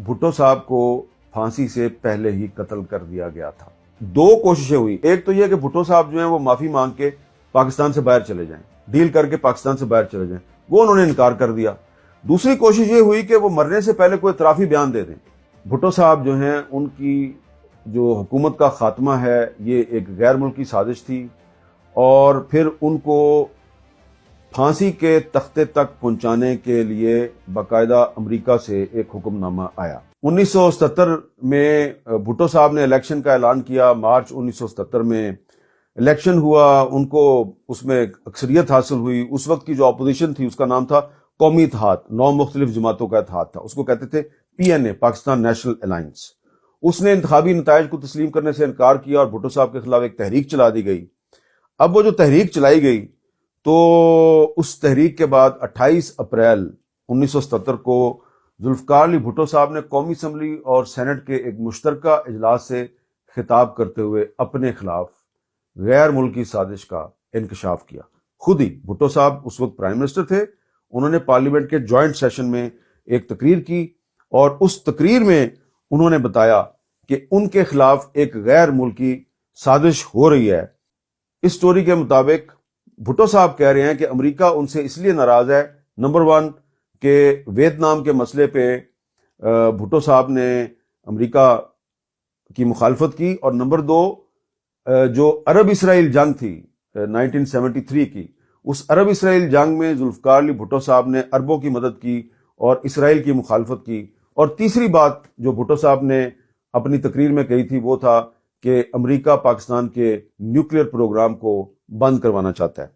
بھٹو صاحب کو پھانسی سے پہلے ہی قتل کر دیا گیا تھا۔ دو کوششیں ہوئی، ایک تو یہ کہ بھٹو صاحب جو ہیں وہ معافی مانگ کے پاکستان سے باہر چلے جائیں، ڈیل کر کے پاکستان سے باہر چلے جائیں، وہ انہوں نے انکار کر دیا۔ دوسری کوشش یہ ہوئی کہ وہ مرنے سے پہلے کوئی اعترافی بیان دے دیں۔ بھٹو صاحب جو ہیں ان کی جو حکومت کا خاتمہ ہے یہ ایک غیر ملکی سازش تھی، اور پھر ان کو پھانسی کے تختے تک پہنچانے کے لیے باقاعدہ امریکہ سے ایک حکم نامہ آیا۔ 1977 میں بھٹو صاحب نے الیکشن کا اعلان کیا۔ مارچ 1977 میں الیکشن ہوا، ان کو اس میں اکثریت حاصل ہوئی۔ اس وقت کی جو اپوزیشن تھی اس کا نام تھا قومی اتحاد، 9 مختلف جماعتوں کا اتحاد تھا، اس کو کہتے تھے PNA، پاکستان نیشنل الائنس۔ اس نے انتخابی نتائج کو تسلیم کرنے سے انکار کیا اور بھٹو صاحب کے خلاف ایک تحریک چلا دی گئی۔ اب وہ جو تحریک چلائی گئی تو اس تحریک کے بعد 28 اپریل 1977 کو ذوالفقار علی بھٹو صاحب نے قومی اسمبلی اور سینٹ کے ایک مشترکہ اجلاس سے خطاب کرتے ہوئے اپنے خلاف غیر ملکی سازش کا انکشاف کیا۔ خود ہی بھٹو صاحب اس وقت پرائم منسٹر تھے، انہوں نے پارلیمنٹ کے جوائنٹ سیشن میں ایک تقریر کی، اور اس تقریر میں انہوں نے بتایا کہ ان کے خلاف ایک غیر ملکی سازش ہو رہی ہے۔ اس سٹوری کے مطابق بھٹو صاحب کہہ رہے ہیں کہ امریکہ ان سے اس لیے ناراض ہے، نمبر 1 کہ ویتنام کے مسئلے پہ بھٹو صاحب نے امریکہ کی مخالفت کی، اور نمبر 2 جو عرب اسرائیل جنگ تھی 1973 کی، اس عرب اسرائیل جنگ میں ذوالفقار علی بھٹو صاحب نے عربوں کی مدد کی اور اسرائیل کی مخالفت کی، اور تیسری بات جو بھٹو صاحب نے اپنی تقریر میں کہی تھی وہ تھا کہ امریکہ پاکستان کے نیوکلیئر پروگرام کو بند کروانا چاہتا ہے۔